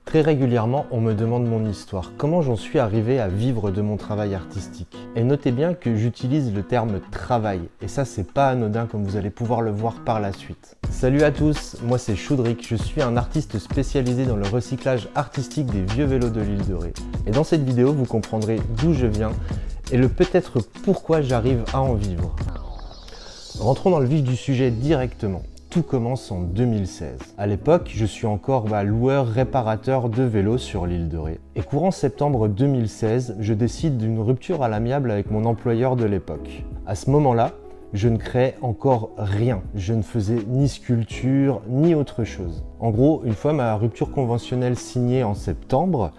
Très régulièrement, on me demande mon histoire, comment j'en suis arrivé à vivre de mon travail artistique. Et notez bien que j'utilise le terme travail, et ça c'est pas anodin comme vous allez pouvoir le voir par la suite. Salut à tous, moi c'est Choudric, je suis un artiste spécialisé dans le recyclage artistique des vieux vélos de l'île de Ré. Et dans cette vidéo, vous comprendrez d'où je viens et le peut-être pourquoi j'arrive à en vivre. Rentrons dans le vif du sujet directement. Tout commence en 2016. À l'époque, je suis encore loueur-réparateur de vélos sur l'île de Ré. Et courant septembre 2016, je décide d'une rupture à l'amiable avec mon employeur de l'époque. À ce moment-là, je ne créais encore rien. Je ne faisais ni sculpture, ni autre chose. En gros, une fois ma rupture conventionnelle signée en septembre,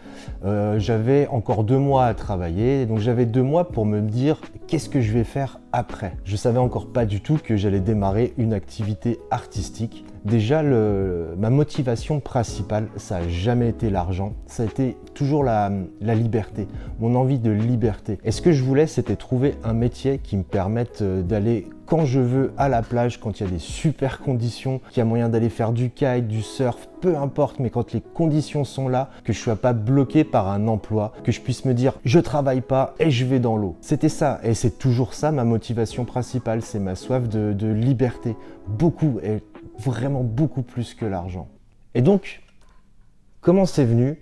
j'avais encore 2 mois à travailler. Donc j'avais 2 mois pour me dire qu'est-ce que je vais faire après. Je savais encore pas du tout que j'allais démarrer une activité artistique. Déjà, ma motivation principale, ça n'a jamais été l'argent, ça a été toujours la liberté, mon envie de liberté. Et ce que je voulais, c'était trouver un métier qui me permette d'aller quand je veux à la plage, quand il y a des super conditions, qu'il y a moyen d'aller faire du kite, du surf, peu importe, mais quand les conditions sont là, que je ne sois pas bloqué par un emploi, que je puisse me dire je travaille pas et je vais dans l'eau. C'était ça, et c'est toujours ça ma motivation principale, c'est ma soif de liberté. Beaucoup, et vraiment beaucoup plus que l'argent. Et donc, comment c'est venu ?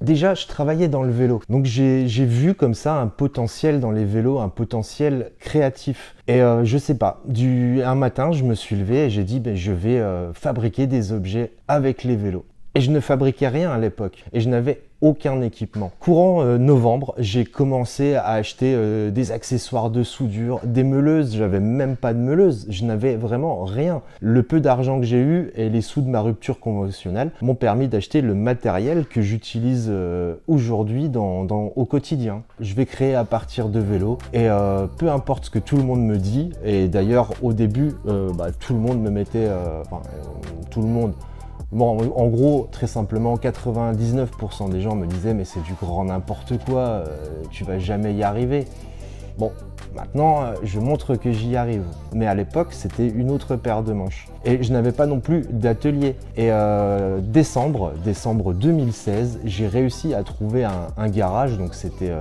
Déjà, je travaillais dans le vélo. Donc j'ai vu comme ça un potentiel dans les vélos, un potentiel créatif. Et je sais pas, un matin, je me suis levé et j'ai dit je vais fabriquer des objets avec les vélos. Et je ne fabriquais rien à l'époque. Et je n'avais aucun équipement. Courant novembre, j'ai commencé à acheter des accessoires de soudure, des meuleuses. J'avais même pas de meuleuse. Je n'avais vraiment rien. Le peu d'argent que j'ai eu et les sous de ma rupture conventionnelle m'ont permis d'acheter le matériel que j'utilise aujourd'hui au quotidien. Je vais créer à partir de vélos et peu importe ce que tout le monde me dit. Et d'ailleurs, au début, tout le monde me mettait... tout le monde... Bon, en gros, très simplement, 99% des gens me disaient « mais c'est du grand n'importe quoi, tu vas jamais y arriver ». Bon, maintenant, je montre que j'y arrive. Mais à l'époque, c'était une autre paire de manches. Et je n'avais pas non plus d'atelier. Et décembre 2016, j'ai réussi à trouver un garage, donc c'était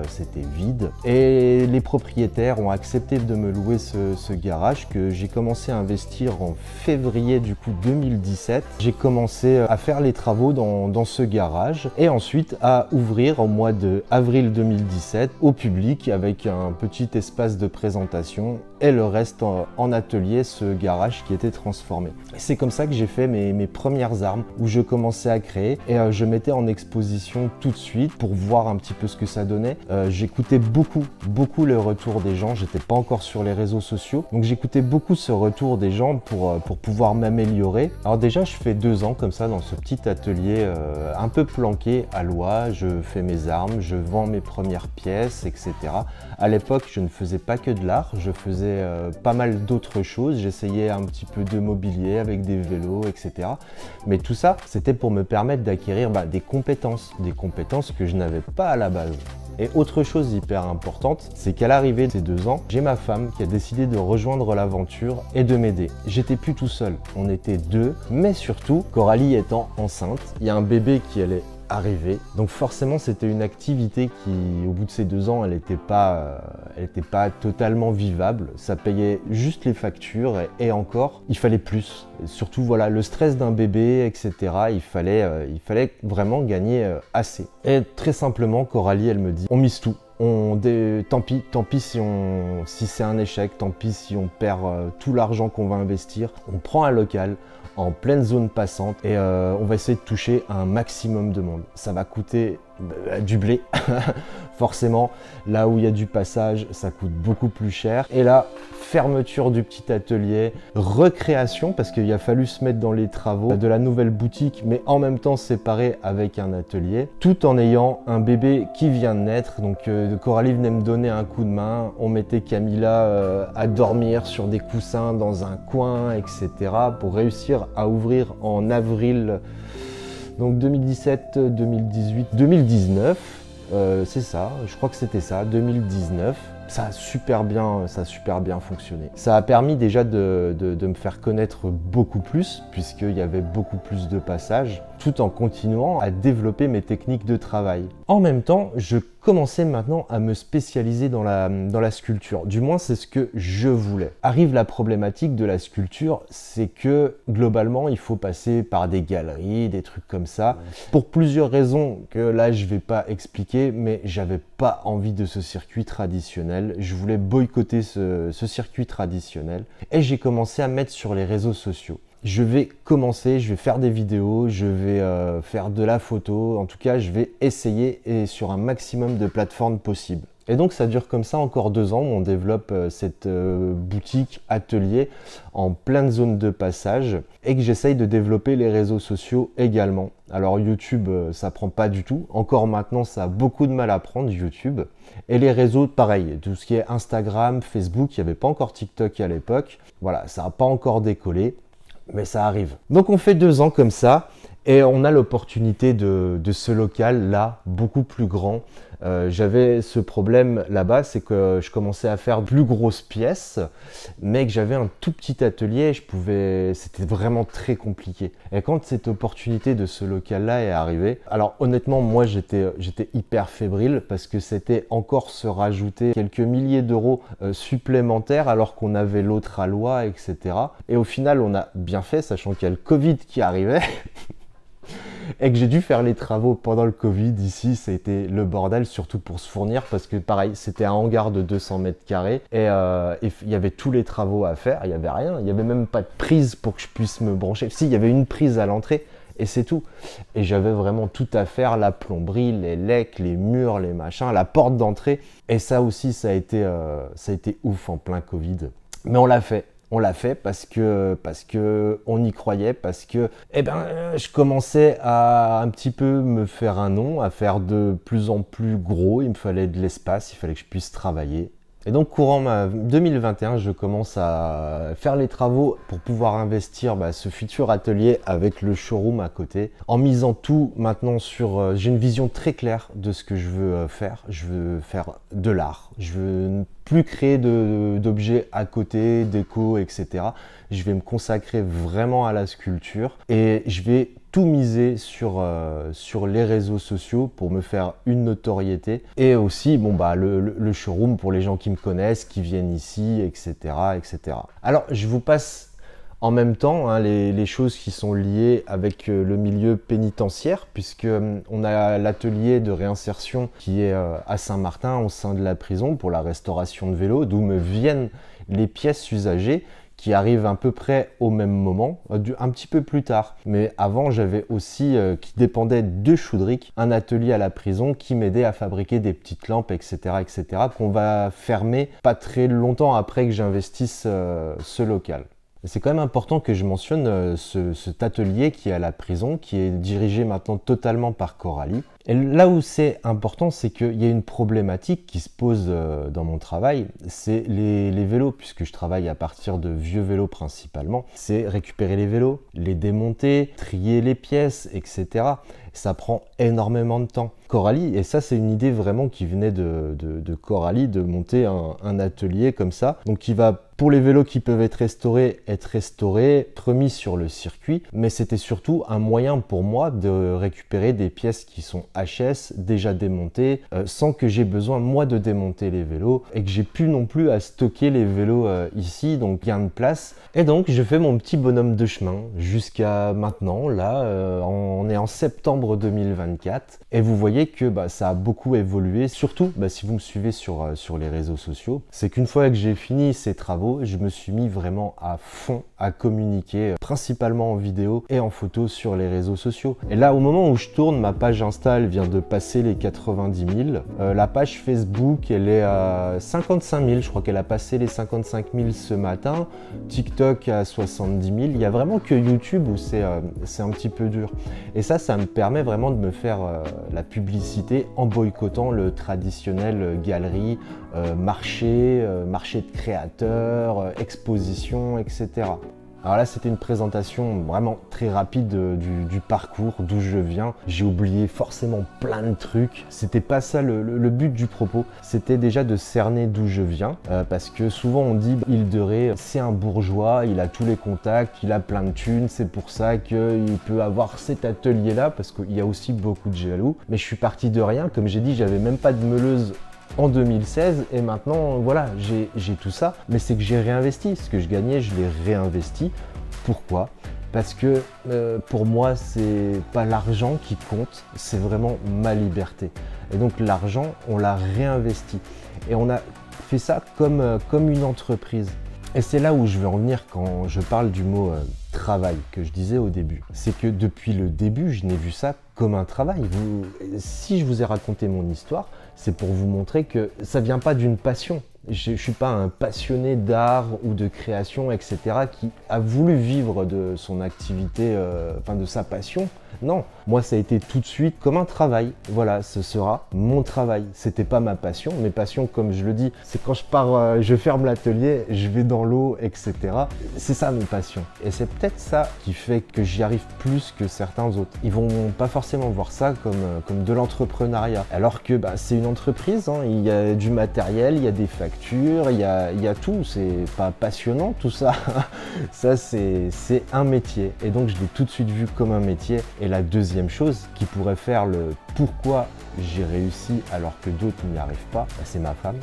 vide. Et les propriétaires ont accepté de me louer ce garage que j'ai commencé à investir en février 2017. J'ai commencé à faire les travaux dans ce garage et ensuite à ouvrir au mois d'avril 2017 au public avec un petit espace de présentation et le reste en atelier, ce garage qui était transformé. C'est comme ça que j'ai fait mes premières armes où je commençais à créer et je mettais en exposition tout de suite pour voir un petit peu ce que ça donnait. J'écoutais beaucoup le retour des gens, j'étais pas encore sur les réseaux sociaux, donc j'écoutais beaucoup ce retour des gens pour pouvoir m'améliorer. Alors déjà, je fais 2 ans comme ça dans ce petit atelier un peu planqué à Loie, je fais mes armes, je vends mes premières pièces, etc. À l'époque, je ne faisais pas que de l'art, je faisais pas mal d'autres choses, j'essayais un petit peu de mobilier avec des vélos, etc. Mais tout ça, c'était pour me permettre d'acquérir des compétences que je n'avais pas à la base. Et autre chose hyper importante, c'est qu'à l'arrivée de ces 2 ans, j'ai ma femme qui a décidé de rejoindre l'aventure et de m'aider. J'étais plus tout seul, on était 2, mais surtout, Coralie étant enceinte, il y a un bébé qui allait arriver. Donc forcément, c'était une activité qui, au bout de ces 2 ans, elle n'était pas totalement vivable. Ça payait juste les factures et encore, il fallait plus. Et surtout, voilà, le stress d'un bébé, etc. Il fallait vraiment gagner assez. Et très simplement, Coralie, elle me dit, on mise tout. Tant pis si c'est un échec, tant pis si on perd tout l'argent qu'on va investir. On prend un local en pleine zone passante et on va essayer de toucher un maximum de monde. Ça va coûter du blé, forcément. Là où il y a du passage, ça coûte beaucoup plus cher. Et là, fermeture du petit atelier, recréation, parce qu'il a fallu se mettre dans les travaux de la nouvelle boutique, mais en même temps séparé avec un atelier, tout en ayant un bébé qui vient de naître. Donc Coralie venait me donner un coup de main, on mettait Camilla à dormir sur des coussins dans un coin, etc. pour réussir à ouvrir en avril, donc 2017, 2018, 2019, c'est ça, je crois que c'était ça, 2019. Ça a super bien fonctionné. Ça a permis déjà de me faire connaître beaucoup plus, puisqu'il y avait beaucoup plus de passages. tout en continuant à développer mes techniques de travail. En même temps, je commençais maintenant à me spécialiser dans la sculpture. Du moins, c'est ce que je voulais. Arrive la problématique de la sculpture, c'est que globalement, il faut passer par des galeries, des trucs comme ça, pour plusieurs raisons que là, je vais pas expliquer, mais j'avais pas envie de ce circuit traditionnel. Je voulais boycotter ce circuit traditionnel et j'ai commencé à mettre sur les réseaux sociaux. Je vais faire des vidéos, je vais faire de la photo, en tout cas je vais essayer et sur un maximum de plateformes possibles. Et donc ça dure comme ça encore 2 ans, on développe cette boutique atelier en pleine zone de passage et que j'essaye de développer les réseaux sociaux également. Alors YouTube ça prend pas du tout, encore maintenant ça a beaucoup de mal à prendre YouTube. Et les réseaux pareil, tout ce qui est Instagram, Facebook, il n'y avait pas encore TikTok à l'époque, voilà ça n'a pas encore décollé. Mais ça arrive. Donc on fait 2 ans comme ça et on a l'opportunité de ce local là, beaucoup plus grand. J'avais ce problème là-bas, c'est que je commençais à faire de plus grosses pièces, mais que j'avais un tout petit atelier, c'était vraiment très compliqué. Et quand cette opportunité de ce local-là est arrivée, alors honnêtement, moi j'étais hyper fébrile parce que c'était encore se rajouter quelques milliers d'euros supplémentaires alors qu'on avait l'autre à loi, etc. Et au final, on a bien fait, sachant qu'il y a le Covid qui arrivait. Et que j'ai dû faire les travaux pendant le Covid. Ici, ça a été le bordel, surtout pour se fournir, parce que pareil, c'était un hangar de 200 mètres carrés et il y avait tous les travaux à faire, il n'y avait rien, il n'y avait même pas de prise pour que je puisse me brancher. Si, il y avait une prise à l'entrée et c'est tout. Et j'avais vraiment tout à faire, la plomberie, les lecs, les murs, les machins, la porte d'entrée. Et ça aussi, ça a été ouf en plein Covid. Mais on l'a fait. On l'a fait parce que on y croyait, parce que je commençais à un petit peu me faire un nom, à faire de plus en plus gros. Il me fallait de l'espace, il fallait que je puisse travailler. Et donc courant 2021, je commence à faire les travaux pour pouvoir investir ce futur atelier avec le showroom à côté, en misant tout maintenant sur... j'ai une vision très claire de ce que je veux faire. Je veux faire de l'art. Je veux plus créer d'objets à côté, déco, etc. Je vais me consacrer vraiment à la sculpture et je vais tout miser sur les réseaux sociaux pour me faire une notoriété et aussi le showroom pour les gens qui me connaissent, qui viennent ici, etc. etc. Alors je vous passe en même temps les choses qui sont liées avec le milieu pénitentiaire, puisque on a l'atelier de réinsertion qui est à Saint-Martin au sein de la prison pour la restauration de vélos, d'où me viennent les pièces usagées qui arrivent à peu près au même moment, un petit peu plus tard. Mais avant, j'avais aussi, qui dépendait de Choudric, un atelier à la prison qui m'aidait à fabriquer des petites lampes, etc., etc., qu'on va fermer pas très longtemps après que j'investisse ce local. C'est quand même important que je mentionne cet atelier qui est à la prison, qui est dirigé maintenant totalement par Coralie. Et là où c'est important, c'est qu'il y a une problématique qui se pose dans mon travail, c'est les vélos, puisque je travaille à partir de vieux vélos principalement. C'est récupérer les vélos, les démonter, trier les pièces, etc. Ça prend énormément de temps. Coralie, et ça c'est une idée vraiment qui venait de Coralie, de monter un atelier comme ça, donc qui va, pour les vélos qui peuvent être restaurés, remis sur le circuit, mais c'était surtout un moyen pour moi de récupérer des pièces qui sont HS, déjà démontées, sans que j'ai besoin moi de démonter les vélos, et que j'ai plus non plus à stocker les vélos ici, donc gain de place. Et donc je fais mon petit bonhomme de chemin jusqu'à maintenant, là, on est en septembre 2024, et vous voyez que ça a beaucoup évolué, surtout si vous me suivez sur les réseaux sociaux, c'est qu'une fois que j'ai fini ces travaux, je me suis mis vraiment à fond à communiquer, principalement en vidéo et en photo sur les réseaux sociaux. Et là, au moment où je tourne, ma page Insta, elle vient de passer les 90 000. La page Facebook, elle est à 55 000, je crois qu'elle a passé les 55 000 ce matin. TikTok à 70 000. Il y a vraiment que YouTube où c'est un petit peu dur. Et ça me permet vraiment de me faire la publicité en boycottant le traditionnel galerie, marché de créateurs, exposition, etc. Alors là, c'était une présentation vraiment très rapide du parcours, d'où je viens. J'ai oublié forcément plein de trucs. C'était pas ça le but du propos. C'était déjà de cerner d'où je viens. Parce que souvent on dit Île de Ré, c'est un bourgeois, il a tous les contacts, il a plein de thunes, c'est pour ça qu'il peut avoir cet atelier-là, parce qu'il y a aussi beaucoup de jaloux. Mais je suis parti de rien, comme j'ai dit, j'avais même pas de meuleuse en 2016 et maintenant voilà, j'ai tout ça. Mais c'est que j'ai réinvesti, ce que je gagnais, je l'ai réinvesti. Pourquoi ? Parce que pour moi, c'est pas l'argent qui compte, c'est vraiment ma liberté. Et donc l'argent, on l'a réinvesti. Et on a fait ça comme une entreprise. Et c'est là où je veux en venir quand je parle du mot travail que je disais au début. C'est que depuis le début, je n'ai vu ça comme un travail. Si je vous ai raconté mon histoire, c'est pour vous montrer que ça ne vient pas d'une passion. Je ne suis pas un passionné d'art ou de création, etc. qui a voulu vivre de son activité, de sa passion. Non, moi ça a été tout de suite comme un travail. Voilà, ce sera mon travail. C'était pas ma passion. Mes passions, comme je le dis, c'est quand je pars, je ferme l'atelier, je vais dans l'eau, etc. C'est ça mes passions. Et c'est peut-être ça qui fait que j'y arrive plus que certains autres. Ils vont pas forcément voir ça comme de l'entrepreneuriat. Alors que c'est une entreprise, hein. Il y a du matériel, il y a des factures, il y a tout. C'est pas passionnant tout ça. Ça c'est un métier. Et donc je l'ai tout de suite vu comme un métier. Et la deuxième chose qui pourrait faire le pourquoi j'ai réussi alors que d'autres n'y arrivent pas, c'est ma femme.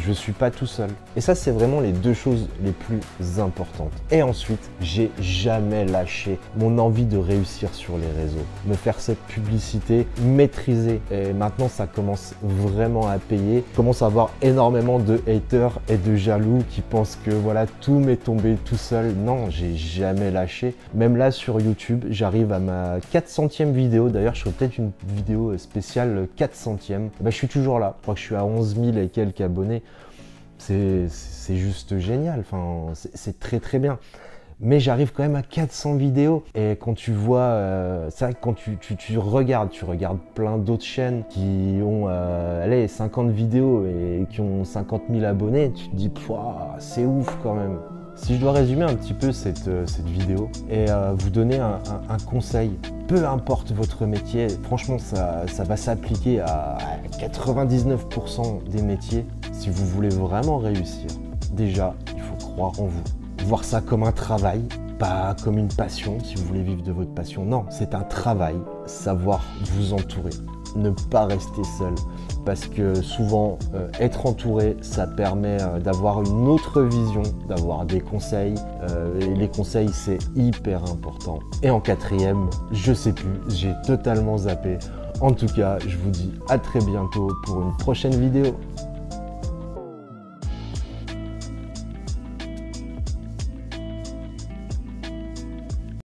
Je ne suis pas tout seul. Et ça, c'est vraiment les deux choses les plus importantes. Et ensuite, j'ai jamais lâché mon envie de réussir sur les réseaux. Me faire cette publicité, maîtriser. Et maintenant, ça commence vraiment à payer. Je commence à avoir énormément de haters et de jaloux qui pensent que voilà, tout m'est tombé tout seul. Non, j'ai jamais lâché. Même là, sur YouTube, j'arrive à ma 400e vidéo. D'ailleurs, je ferai peut-être une vidéo spéciale 400e. Je suis toujours là. Je crois que je suis à 11 000 et quelques abonnés. C'est juste génial, enfin, c'est très très bien. Mais j'arrive quand même à 400 vidéos. Et quand tu vois, c'est vrai que quand tu regardes plein d'autres chaînes qui ont 50 vidéos et qui ont 50 000 abonnés, tu te dis, c'est ouf quand même. Si je dois résumer un petit peu cette vidéo et vous donner un conseil, peu importe votre métier, franchement ça va s'appliquer à 99% des métiers. Si vous voulez vraiment réussir, déjà il faut croire en vous. Voir ça comme un travail, pas comme une passion si vous voulez vivre de votre passion. Non, c'est un travail, savoir vous entourer. Ne pas rester seul parce que souvent être entouré ça permet d'avoir une autre vision, d'avoir des conseils et les conseils c'est hyper important. Et en quatrième, je sais plus, j'ai totalement zappé. En tout cas, je vous dis à très bientôt pour une prochaine vidéo.